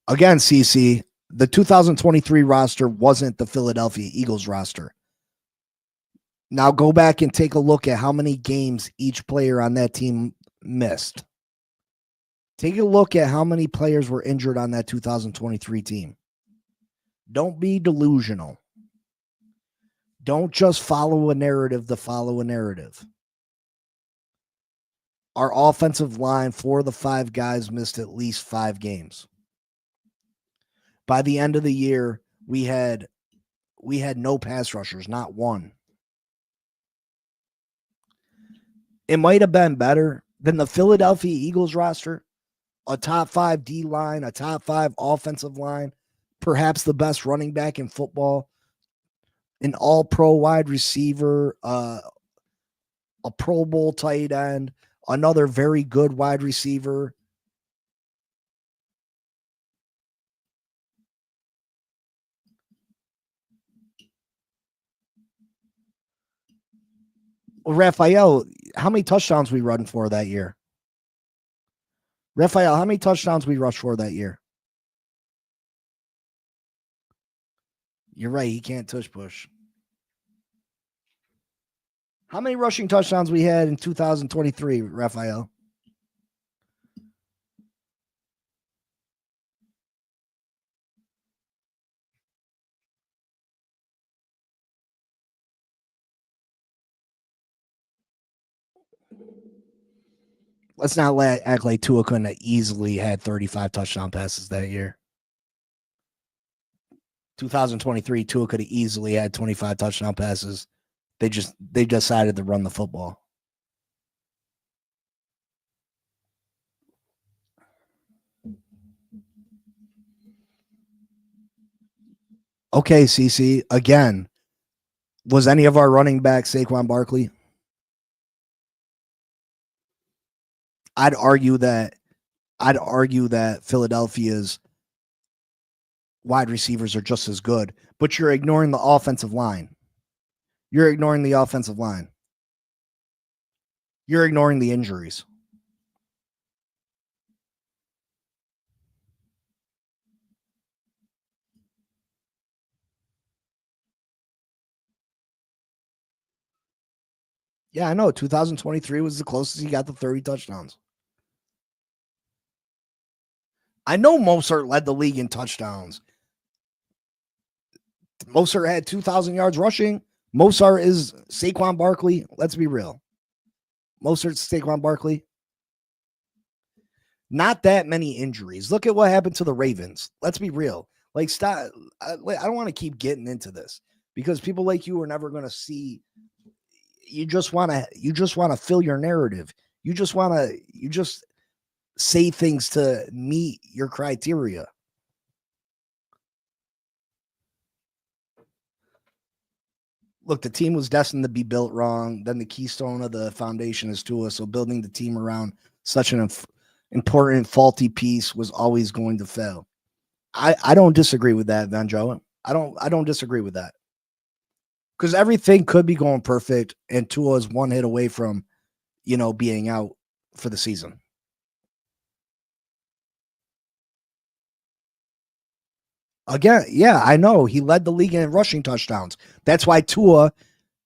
Again, CC, the 2023 roster wasn't the Philadelphia Eagles roster. Now go back and take a look at how many games each player on that team missed. Take a look at how many players were injured on that 2023 team. Don't be delusional. Don't just follow a narrative to follow a narrative. Our offensive line, 4 of the 5 guys missed at least 5 games. By the end of the year, we had no pass rushers, not one. It might have been better than the Philadelphia Eagles roster, a top 5 D line, a top 5 offensive line, perhaps the best running back in football, an all-pro wide receiver, a Pro Bowl tight end, another very good wide receiver. Well, Raphael, how many touchdowns we run for that year? Raphael, how many touchdowns we rushed for that year? You're right. He can't tush push. How many rushing touchdowns we had in 2023, Raphael? Let's not act like Tua couldn't have easily had 35 touchdown passes that year. 2023, Tua could have easily had 25 touchdown passes. They decided to run the football. Okay, CC, again, was any of our running backs Saquon Barkley? I'd argue that Philadelphia's wide receivers are just as good, but you're ignoring the offensive line. You're ignoring the offensive line. You're ignoring the injuries. Yeah, I know. 2023 was the closest he got to 30 touchdowns. I know Mostert led the league in touchdowns. Mostert had 2,000 yards rushing. Mostert is Saquon Barkley. Let's be real. Mostert's Saquon Barkley. Not that many injuries. Look at what happened to the Ravens. Let's be real. Like, stop. I don't want to keep getting into this because people like you are never going to see. You just want to fill your narrative. You just say things to meet your criteria. Look, the team was destined to be built wrong. Then the keystone of the foundation is Tua. So building the team around such an important faulty piece was always going to fail. I don't disagree with that, Van Joe. I don't disagree with that. Because everything could be going perfect, and Tua is one hit away from, being out for the season. Again, yeah, I know he led the league in rushing touchdowns. That's why Tua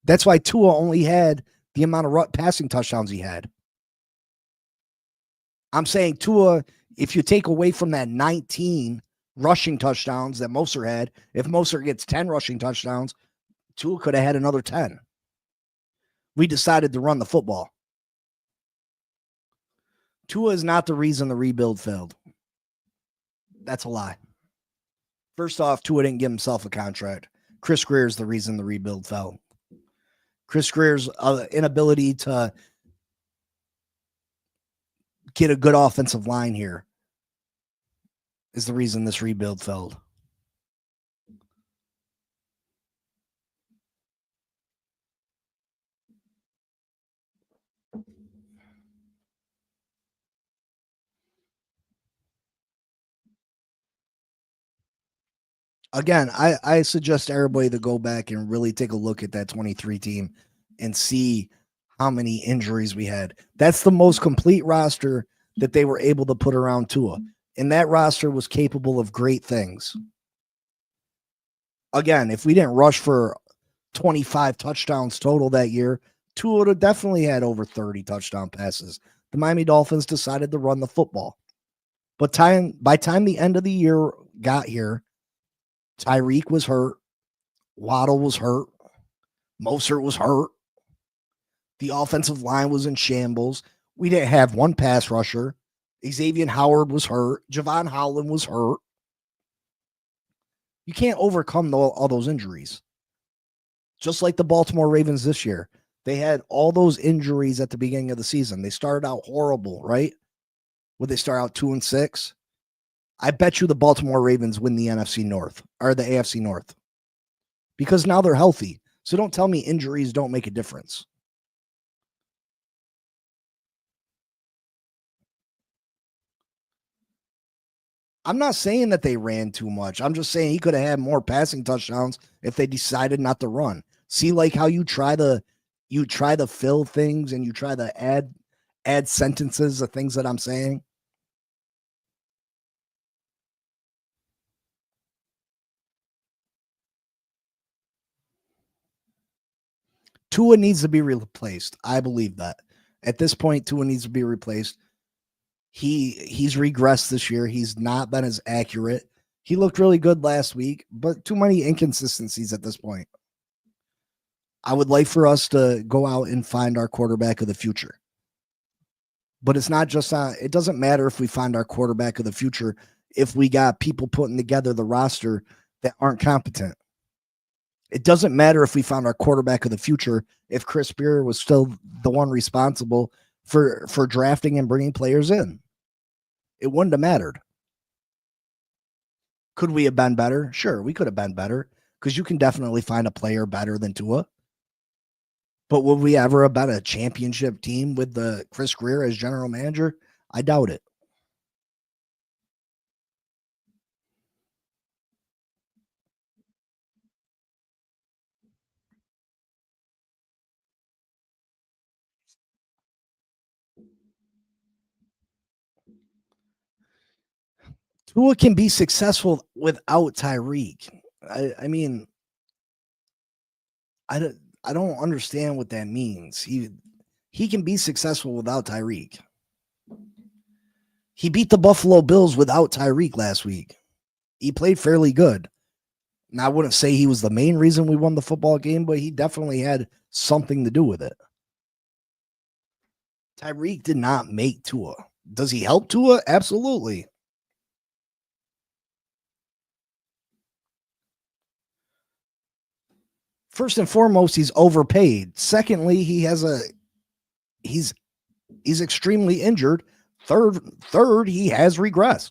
only had the amount of passing touchdowns he had. I'm saying Tua, if you take away from that 19 rushing touchdowns that Mostert had, if Mostert gets 10 rushing touchdowns, Tua could have had another 10. We decided to run the football. Tua is not the reason the rebuild failed. That's a lie. First off, Tua didn't give himself a contract. Chris Greer is the reason the rebuild fell. Chris Greer's inability to get a good offensive line here is the reason this rebuild failed. Again, I suggest everybody to go back and really take a look at that 23 team and see how many injuries we had. That's the most complete roster that they were able to put around Tua. And that roster was capable of great things. Again, if we didn't rush for 25 touchdowns total that year, Tua would have definitely had over 30 touchdown passes. The Miami Dolphins decided to run the football. But by time the end of the year got here, Tyreek was hurt. Waddle was hurt. Mostert was hurt. The offensive line was in shambles. We didn't have one pass rusher. Xavier Howard was hurt. Javon Holland was hurt. You can't overcome all those injuries. Just like the Baltimore Ravens this year. They had all those injuries at the beginning of the season. They started out horrible, right? Would they start out 2-6? I bet you the Baltimore Ravens win the NFC North or the AFC North because now they're healthy. So don't tell me injuries don't make a difference. I'm not saying that they ran too much. I'm just saying he could have had more passing touchdowns if they decided not to run. See, like how you try to fill things and you try to add sentences of things that I'm saying. Tua needs to be replaced. I believe that. At this point, Tua needs to be replaced. He's regressed this year. He's not been as accurate. He looked really good last week, but too many inconsistencies at this point. I would like for us to go out and find our quarterback of the future. But it's not just it doesn't matter if we find our quarterback of the future if we got people putting together the roster that aren't competent. It doesn't matter if we found our quarterback of the future if Chris Beer was still the one responsible for drafting and bringing players in. It wouldn't have mattered. Could we have been better? Sure, we could have been better because you can definitely find a player better than Tua. But would we ever have been a championship team with the Chris Greer as general manager? I doubt it. Tua can be successful without Tyreek. I mean, I don't understand what that means. He can be successful without Tyreek. He beat the Buffalo Bills without Tyreek last week. He played fairly good. And I wouldn't say he was the main reason we won the football game, but he definitely had something to do with it. Tyreek did not make Tua. Does he help Tua? Absolutely. First and foremost, he's overpaid. Secondly, he's extremely injured. Third, he has regressed,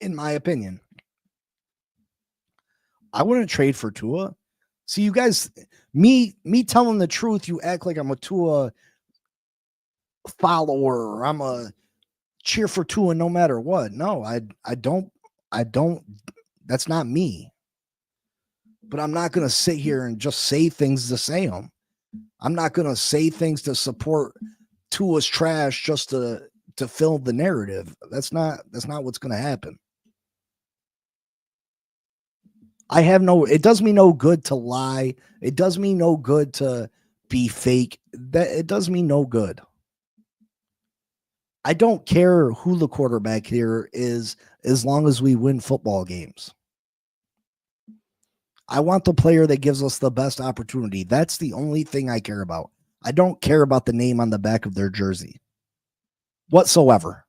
in my opinion. I wouldn't trade for Tua. See, you guys, me telling the truth, you act like I'm a Tua follower. I'm a cheer for Tua no matter what. No, I don't. That's not me. But I'm not going to sit here and just say things to say them. I'm not going to say things to support Tua's trash just to fill the narrative. That's not what's going to happen. It does me no good to lie. It does me no good to be fake. It does me no good. I don't care who the quarterback here is as long as we win football games. I want the player that gives us the best opportunity. That's the only thing I care about. I don't care about the name on the back of their jersey. Whatsoever.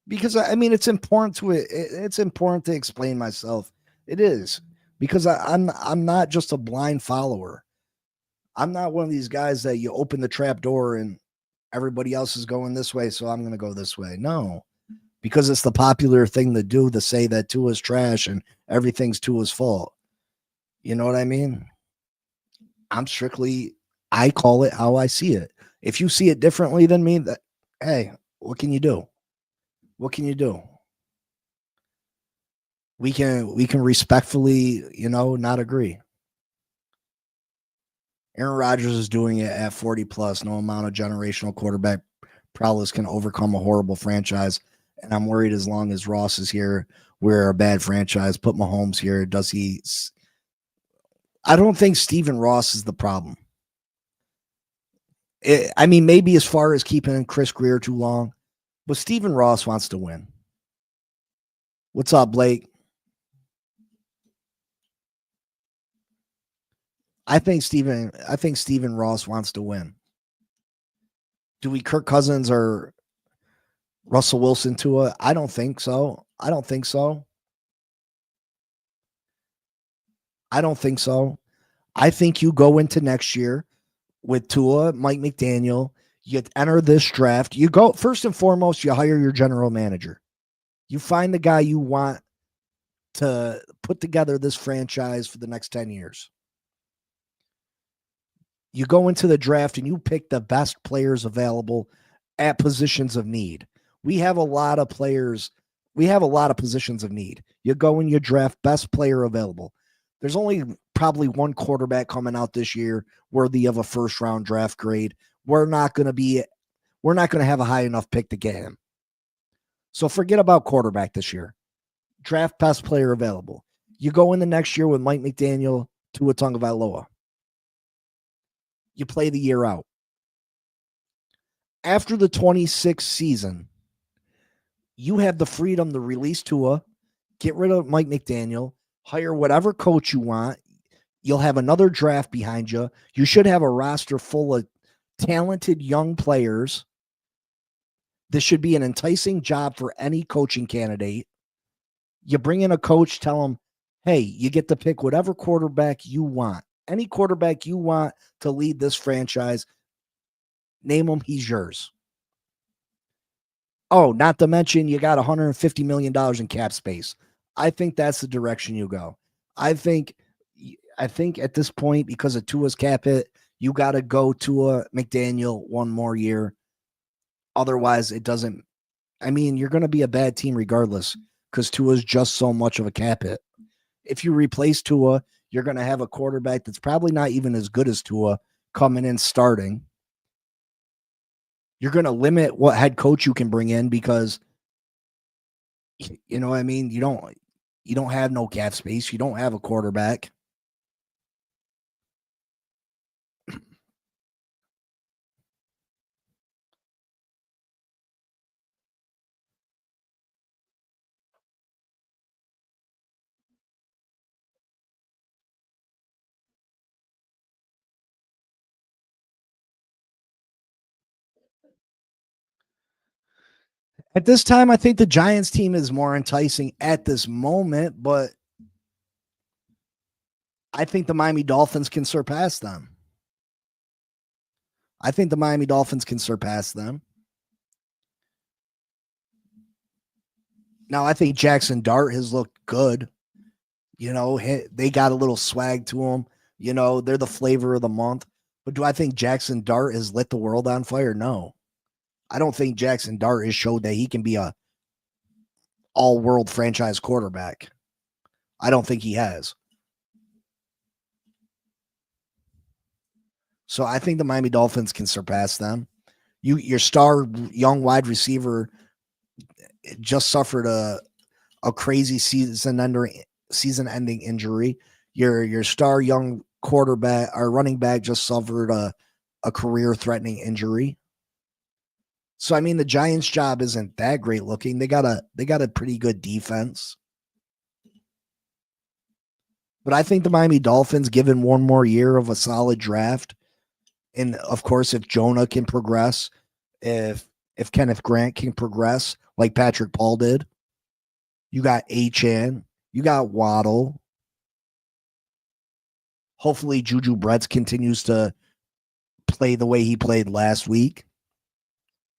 Because I mean, it's important to explain myself. It is because I'm not just a blind follower. I'm not one of these guys that you open the trap door and everybody else is going this way, so I'm going to go this way. No, because it's the popular thing to do to say that Tua's trash and everything's Tua's fault. You know what I mean? I call it how I see it. If you see it differently than me, hey, what can you do? What can you do? We can respectfully, not agree. Aaron Rodgers is doing it at 40 plus. No amount of generational quarterback prowess can overcome a horrible franchise. And I'm worried as long as Ross is here, we're a bad franchise. Put Mahomes here. Does he? I don't think Stephen Ross is the problem. I mean, maybe as far as keeping Chris Greer too long, but Stephen Ross wants to win. What's up, Blake? I think Stephen Ross wants to win. Do we Kirk Cousins or Russell Wilson to it? I don't think so. I don't think so. I think you go into next year with Tua, Mike McDaniel. You enter this draft. You go first and foremost, you hire your general manager. You find the guy you want to put together this franchise for the next 10 years. You go into the draft and you pick the best players available at positions of need. We have a lot of players. We have a lot of positions of need. You go and you draft best player available. There's only probably one quarterback coming out this year worthy of a first round draft grade. We're not going to have a high enough pick to get him. So forget about quarterback this year. Draft best player available. You go in the next year with Mike McDaniel, Tua Tagovailoa. You play the year out. After the 26th season, you have the freedom to release Tua, get rid of Mike McDaniel, hire whatever coach you want. You'll have another draft behind you. You should have a roster full of talented young players. This should be an enticing job for any coaching candidate. You bring in a coach, tell him, hey, you get to pick whatever quarterback you want. Any quarterback you want to lead this franchise, name him, he's yours. Oh, not to mention you got $150 million in cap space. I think that's the direction you go. I think at this point, because of Tua's cap hit, you got to go Tua McDaniel one more year. Otherwise, it doesn't. I mean, you're going to be a bad team regardless because Tua's just so much of a cap hit. If you replace Tua, you're going to have a quarterback that's probably not even as good as Tua coming in starting. You're going to limit what head coach you can bring in because, you know what I mean? You don't have no cap space. You don't have a quarterback. At this time, I think the Giants team is more enticing at this moment, but I think the Miami Dolphins can surpass them. Now, I think Jackson Dart has looked good. You know, they got a little swag to them. You know, they're the flavor of the month. But do I think Jackson Dart has lit the world on fire? No. I don't think Jackson Dart has showed that he can be a all-world franchise quarterback. I don't think he has. So I think the Miami Dolphins can surpass them. Your star young wide receiver just suffered a crazy season-ending injury. Your star young quarterback or running back just suffered a career-threatening injury. So I mean, the Giants' job isn't that great looking. They got a pretty good defense. But I think the Miami Dolphins, given one more year of a solid draft, and of course, if Jonah can progress, if Kenneth Grant can progress like Patrick Paul did, you got Achane, you got Waddle. Hopefully, Juju Brents continues to play the way he played last week.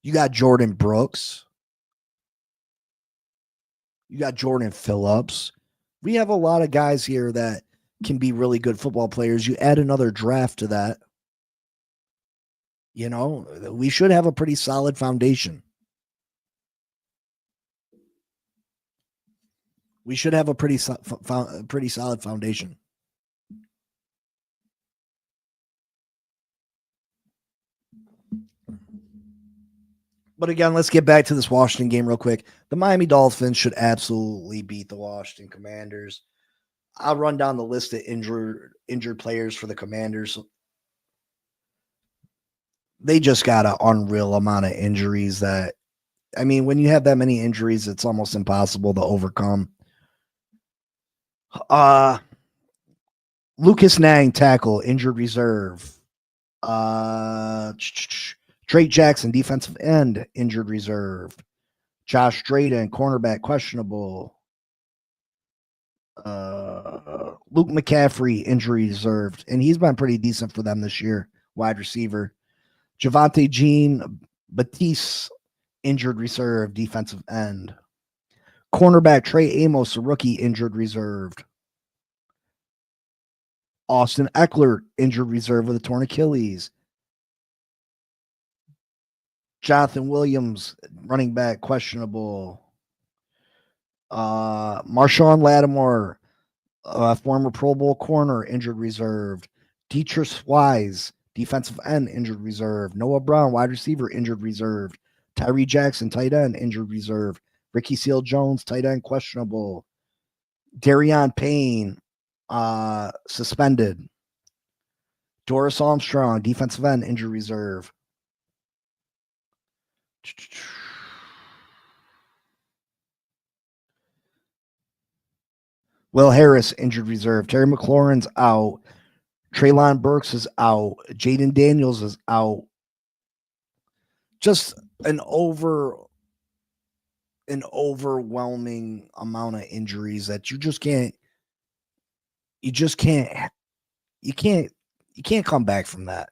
You got Jordan Brooks. You got Jordan Phillips. We have a lot of guys here that can be really good football players. You add another draft to that. You know, we should have a pretty solid foundation. We should have a pretty solid foundation. But again, let's get back to this Washington game real quick. The Miami Dolphins should absolutely beat the Washington Commanders. I'll run down the list of injured players for the Commanders. They just got an unreal amount of injuries that, I mean, when you have that many injuries, it's almost impossible to overcome. Lucas Nang, tackle, injured reserve. Trey Jackson, defensive end, injured reserve. Josh Drayton, cornerback, questionable. Luke McCaffrey, injury reserved, and he's been pretty decent for them this year. Wide receiver. Javonte Jean Batiste, injured reserve, defensive end. Cornerback Trey Amos, a rookie, injured reserved. Austin Eckler, injured reserve with a torn Achilles. Jonathan Williams, running back, questionable. Marshawn Lattimore, former Pro Bowl corner, injured reserved. Dietrich Wise, defensive end, injured reserve. Noah Brown, wide receiver, injured reserved. Tyree Jackson, tight end, injured reserve. Ricky Seals-Jones, tight end, questionable. Darion Payne, suspended. Doris Armstrong, defensive end, injured reserve. Will Harris, injured reserve. Terry McLaurin's out. Treylon Burks is out. Jaden Daniels is out. Just an overwhelming amount of injuries that you can't come back from that,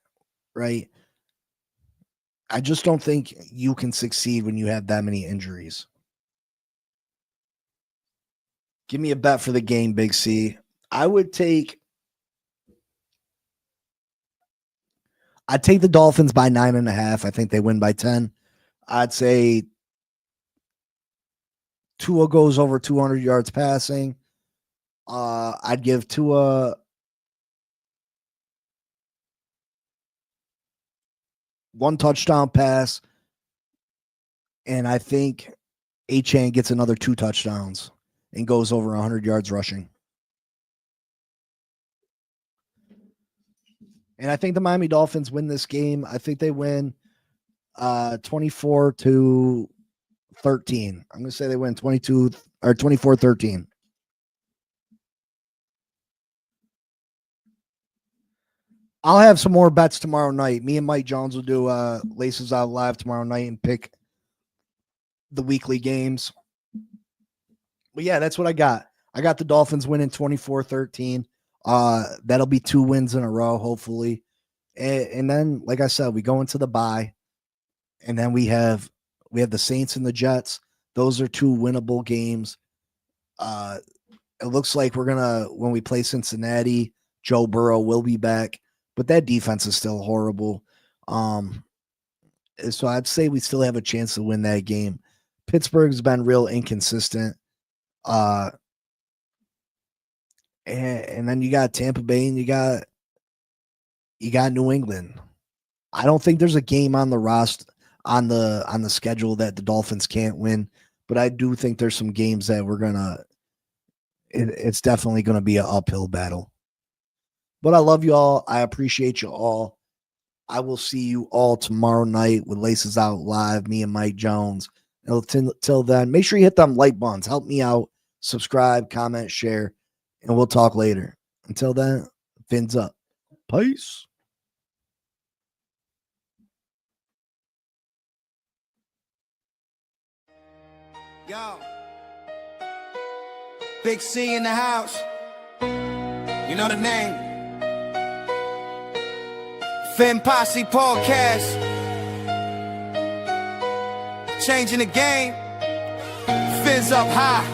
right? I just don't think you can succeed when you have that many injuries. Give me a bet for the game, Big C. I'd take the Dolphins by 9.5. I think they win by 10. I'd say Tua goes over 200 yards passing. I'd give Tua one touchdown pass, and I think Achane gets another 2 touchdowns and goes over 100 yards rushing. And I think the Miami Dolphins win this game. I think they win 24-13. I'm going to say they win 24-13. I'll have some more bets tomorrow night. Me and Mike Jones will do Laces Out Live tomorrow night and pick the weekly games. But yeah, that's what I got. I got the Dolphins winning 24-13. That'll be 2 wins in a row, hopefully. And then, like I said, we go into the bye, and then we have the Saints and the Jets. Those are 2 winnable games. It looks like when we play Cincinnati, Joe Burrow will be back, but that defense is still horrible. So I'd say we still have a chance to win that game. Pittsburgh's been real inconsistent. And then you got Tampa Bay and you got New England. I don't think there's a game on the roster on the schedule that the Dolphins can't win, but I do think there's some games that it's definitely gonna be an uphill battle. But I love you all. I appreciate you all. I will see you all tomorrow night with Laces Out Live, me and Mike Jones. Till then, make sure you hit them like buttons. Help me out. Subscribe, comment, share, and we'll talk later. Until then, fins up. Peace. Yo, Big C in the house. You know the name. Fin Posse Podcast. Changing the game. Fins up high.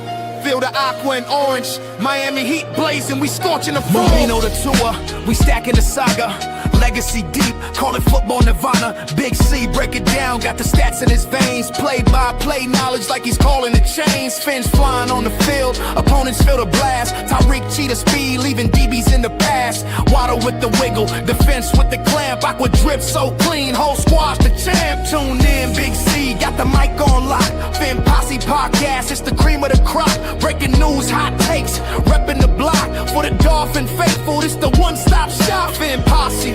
Feel the aqua and orange. Miami heat blazing. We scorching the floor. Marino the tour. We stacking the saga. Legacy deep. Call it football nirvana. Big C break it down. Got the stats in his veins. Play by play knowledge like he's calling the chains. Fins flying on the field. Opponents feel the blast. Tyreek cheetah speed. Leaving DBs in the past. Waddle with the wiggle. Defense with the clamp. Aqua drip so clean. Whole squash the champ. Tune in. Big C. We got the mic on lock. Fin Posse Podcast, it's the cream of the crop. Breaking news, hot takes, repping the block. For the Dolphin faithful, it's the one-stop shop. Fin Posse,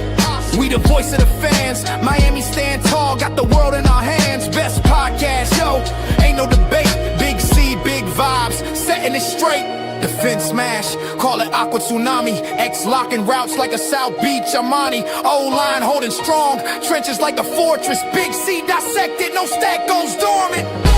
we the voice of the fans. Miami stand tall, got the world in our hands. Best podcast, yo, ain't no debate. Big C, big vibes, setting it straight. The fin smash, call it aqua tsunami. X locking routes like a South Beach Armani. O-line holding strong, trenches like a fortress. Big C dissected, no stack goes dormant.